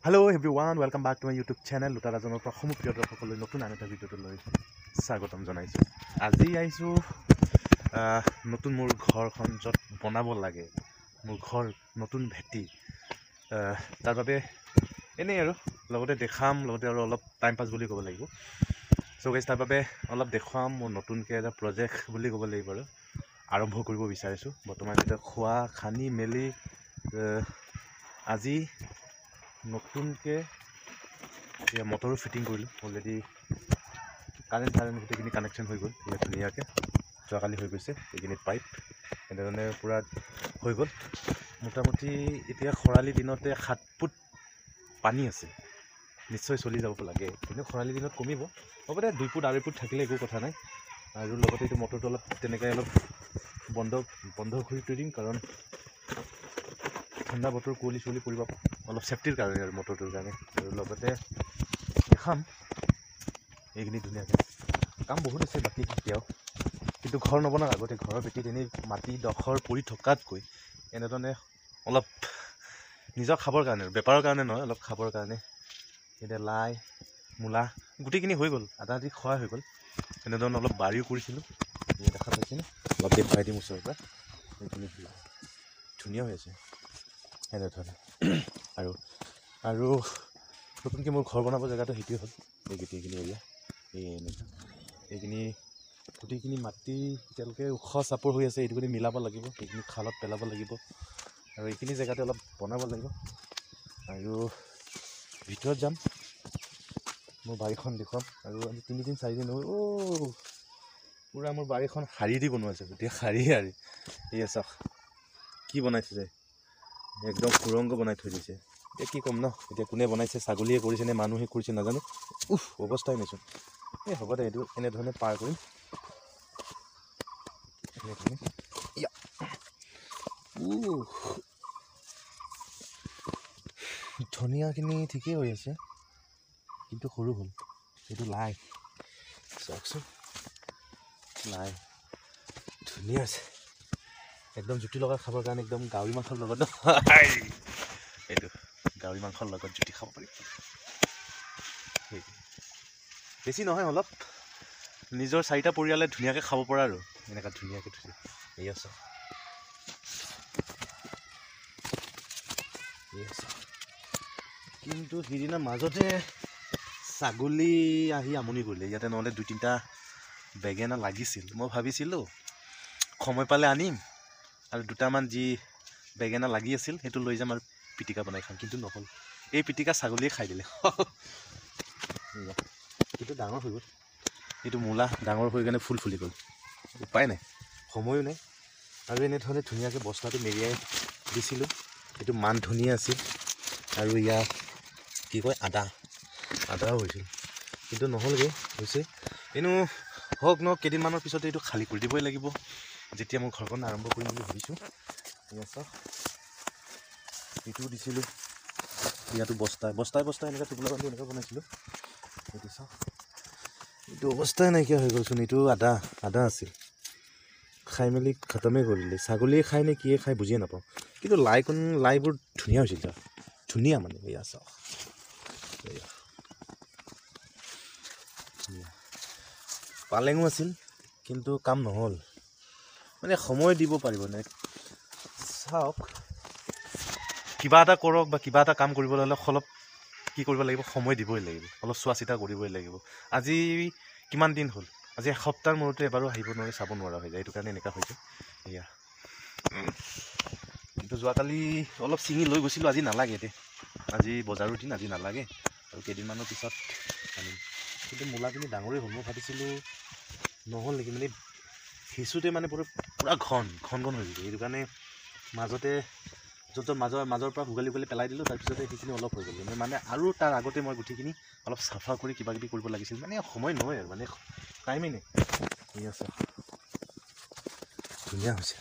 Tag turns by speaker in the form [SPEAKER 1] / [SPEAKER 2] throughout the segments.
[SPEAKER 1] Hello everyone, welcome back to my YouTube channel. লুটাৰাজনৰ পৰা সমপ্ৰিয় দৰ্শকলৈ নতুন আন এটা ভিডিঅ'লৈ স্বাগতম জনাইছোঁ। আজি আহিছোঁ নতুন মোৰ ঘৰখন য'ত বনাব লাগে, মোৰ ঘৰ নতুন ভেটি, তাৰ বাবে এনেই আৰু লগতে দেখাম, লগতে আৰু অলপ টাইম পাছ বুলি ক'ব লাগিব। চ' গাইজ তাৰ বাবে অলপ দেখুৱাম, মোৰ নতুনকৈ এটা প্ৰজেক্ট বুলি ক'ব লাগিব আৰু আৰম্ভ কৰিব বিচাৰিছোঁ। বৰ্তমান এতিয়া খোৱা খানি মেলি আজি নতুনকৈ মটৰো ফিটিং কৰিলোঁ। অলৰেডি কাৰেণ্ট গোটেইখিনি কানেকশ্যন হৈ গ'ল ধুনীয়াকৈ, যোৱাকালি হৈ গৈছে। এইখিনি পাইপ এনেধৰণে পূৰা হৈ গ'ল। মোটামুটি এতিয়া খৰালি দিনতে 7 ফুট পানী আছে, নিশ্চয় চলি যাব লাগে। কিন্তু খৰালি দিনত কমিব, হ'ব দে 2 ফুট 2.5 ফুট থাকিলে একো কথা নাই। আৰু লগতে এইটো মটৰটো অলপ তেনেকৈ অলপ বন্ধ কৰি থৈ দিম, কাৰণ ঠাণ্ডা বতৰ কুঁৱলী চুৱলী পৰিব, অলপ ছেফটিৰ কাৰণে আৰু মটৰটোৰ কাৰণে। আৰু লগতে দেখাম এইখিনি ধুনীয়াকৈ। কাম বহুত আছে বাকী এতিয়াও, কিন্তু ঘৰ নবনাৰ আগতে ঘৰৰ ভেটিত এনেই মাটিডোখৰ পৰি থকাতকৈ এনেধৰণে অলপ নিজৰ খাবৰ কাৰণে, বেপাৰৰ কাৰণে নহয়, অলপ খাবৰ কাৰণে। এতিয়া লাই মূলা গোটেইখিনি হৈ গ'ল, আধা আধি খোৱা হৈ গ'ল। এনেধৰণে অলপ বাৰীও কৰিছিলোঁ, দেখা পাইছেনে? অলপ দেখুৱাই দিম ওচৰৰ পৰা। সেইখিনি ধুনীয়া হৈ আছে এনেধৰণে। আৰু নতুনকৈ মোৰ ঘৰ বনাব জেগাটো সেইটোৱে হ'ল এই গোটেইখিনি এৰিয়া। এইখিনি গোটেইখিনি মাটি এতিয়ালৈকে ওখ চাপৰ হৈ আছে, এইটো মিলাব লাগিব, সেইখিনি খালত পেলাব লাগিব, আৰু এইখিনি জেগাতে অলপ বনাব লাগিব। আৰু ভিতৰত যাম, মোৰ বাৰীখন দেখুৱাম। আৰু আজি 3 দিন 4 দিন হ'ল পূৰা মোৰ বাৰীখন শাৰী দি বনোৱা আছে, গোটেই শাৰী। এয়া চাওক কি বনাই থৈছে, একদম সুৰংগ বনাই থৈ দিছে। এতিয়া কি ক'ম ন, এতিয়া কোনে বনাইছে, ছাগলীয়ে কৰিছে নে মানুহে কৰিছে নাজানো। অৱস্থাই নাইচোন। হ'ব দে, এইটো এনেধৰণে পাৰ কৰিম। ধনিয়াখিনি ঠিকেই হৈ আছে, কিন্তু সৰু হ'ল। এইটো লাই চাওকচোন, লাই ধুনীয়া আছে, একদম জুতি লগা খাবৰ কাৰণে, একদম গাহৰি মাংসৰ লগত ন। এইটো গাহৰি মাংসৰ লগত জুতি খাব পাৰি। বেছি নহয়, অলপ নিজৰ 4টা পৰিয়ালে ধুনীয়াকৈ খাব পৰা আৰু এনেকুৱা ধুনীয়াকৈ থৈছে। এয়া চাওক, কিন্তু সিদিনা মাজতে ছাগলী আহি আমনি কৰিলে ইয়াতে। নহ'লে 2-3টা বেঙেনা লাগিছিল, মই ভাবিছিলোঁ সময় পালে আনিম, আৰু 2টামান যি বেঙেনা লাগি আছিল সেইটো লৈ যাম আৰু পিটিকা বনাই খাম। কিন্তু নহ'ল, এই পিটিকা ছাগলীয়ে খাই দিলে। এইটো ডাঙৰ হৈ গ'ল, এইটো মূলা ডাঙৰ হৈ কেনে ফুল ফুলি গ'ল, উপায় নাই, সময়ো নাই। আৰু এনেধৰণে ধুনীয়াকৈ বস্তাটো মেৰিয়াই দিছিলোঁ। এইটো মান ধনিয়া আছিল, আৰু ইয়াৰ কি কয় আদাও হৈছিল, কিন্তু নহ'লগৈ, হৈছে এনেও হওক ন। কেইদিনমানৰ পিছতে এইটো খালী কৰি দিবই লাগিব, যেতিয়া মোৰ ঘৰখন আৰম্ভ কৰিম বুলি ভাবিছোঁ। এয়া চাওক, এইটোও দিছিলোঁ, ইয়াতো বস্তাই এনেকৈ টোপোলা বান্ধি এনেকৈ বনাইছিলোঁ। এইটো চাওক, এইটো অৱস্থাই নাইকিয়া হৈ গ'লচোন। এইটো আদা আছিল, খাই মেলি খতমেই কৰিলে। ছাগলীয়ে খায় নে কিয়ে খায় বুজিয়ে নাপাওঁ, কিন্তু লাইবোৰ ধুনীয়া হৈছিল, ধুনীয়া মানে। এয়া চাওক, পালেঙো আছিল, কিন্তু কাম নহ'ল, মানে সময় দিব পাৰিব নে। চাওক, কিবা এটা কৰক বা কিবা এটা কাম কৰিবলৈ হ'লে অলপ কি কৰিব লাগিব, সময় দিবই লাগিব, অলপ চোৱা চিতা কৰিবই লাগিব। আজি কিমান দিন হ'ল, আজি এসপ্তাহৰ মূৰতে এবাৰো আহিব নোৱাৰে, চাব নোৱাৰা হৈ যায়। এইটো কাৰণে এনেকুৱা হৈছে। এয়া কিন্তু যোৱাকালি অলপ ছিঙি লৈ গৈছিলোঁ, আজি নালাগে দে, আজি বজাৰৰ দিন, আজি নালাগে, আৰু কেইদিনমানৰ পিছত আনিম। কিন্তু মূলাখিনি ডাঙৰেই হ'ল, মই ভাবিছিলোঁ নহ'ল নেকি, মানে সিঁচোতে মানে পূৰা ঘন হৈ গৈছে। সেইটো কাৰণে মাজতে য'ত মাজৰ পৰা উঘালি পেলাই দিলোঁ। তাৰপিছতে সেইখিনি অলপ হৈ গ'ল, মানে আৰু তাৰ আগতে মই গোটেইখিনি অলপ চাফা কৰি কিবাকিবি কৰিব লাগিছিল, মানে সময় নহয় আৰু, মানে টাইমেই নাই। ঠিক আছে, ধুনীয়া হৈছে।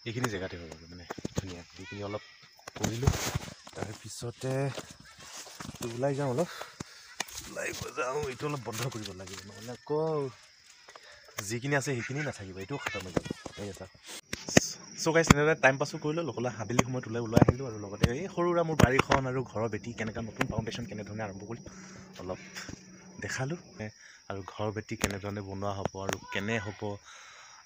[SPEAKER 1] এইখিনি জেগাতে হৈ গ'ল, মানে ধুনীয়া। এইখিনি অলপ কৰিলোঁ, তাৰপিছতে ওলাই যাওঁ, এইটো অলপ বন্ধ কৰিব লাগিব, নহ'লে আকৌ যিখিনি আছে সেইখিনি নাথাকিব, এইটোও খতম হৈ যাব। ঠিক আছে চ' গাইছ তেনেদৰে টাইম পাছো কৰিলোঁ, লগতে আবেলি সময়ত ওলাই আহিলোঁ আৰু লগতে এই সৰু সুৰা মোৰ বাৰীখন আৰু ঘৰৰ ভেটি কেনেকৈ নতুন ফাউণ্ডেশ্যন কেনেধৰণে আৰম্ভ কৰিম অলপ দেখালোঁ। আৰু ঘৰৰ ভেটি কেনেধৰণে বনোৱা হ'ব আৰু কেনে হ'ব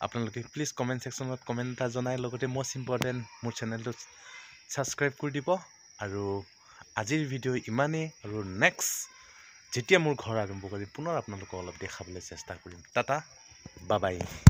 [SPEAKER 1] আপোনালোকে প্লিজ কমেণ্ট ছেকশ্যনত কমেণ্ট এটা জনাই, লগতে মষ্ট ইম্পৰ্টেণ্ট মোৰ চেনেলটো ছাবস্ক্ৰাইব কৰি দিব। আৰু আজিৰ ভিডিঅ' ইমানেই, আৰু নেক্সট যেতিয়া মোৰ ঘৰ আৰম্ভ কৰিম পুনৰ আপোনালোকক অলপ দেখাবলৈ চেষ্টা কৰিম। Tata bye bye.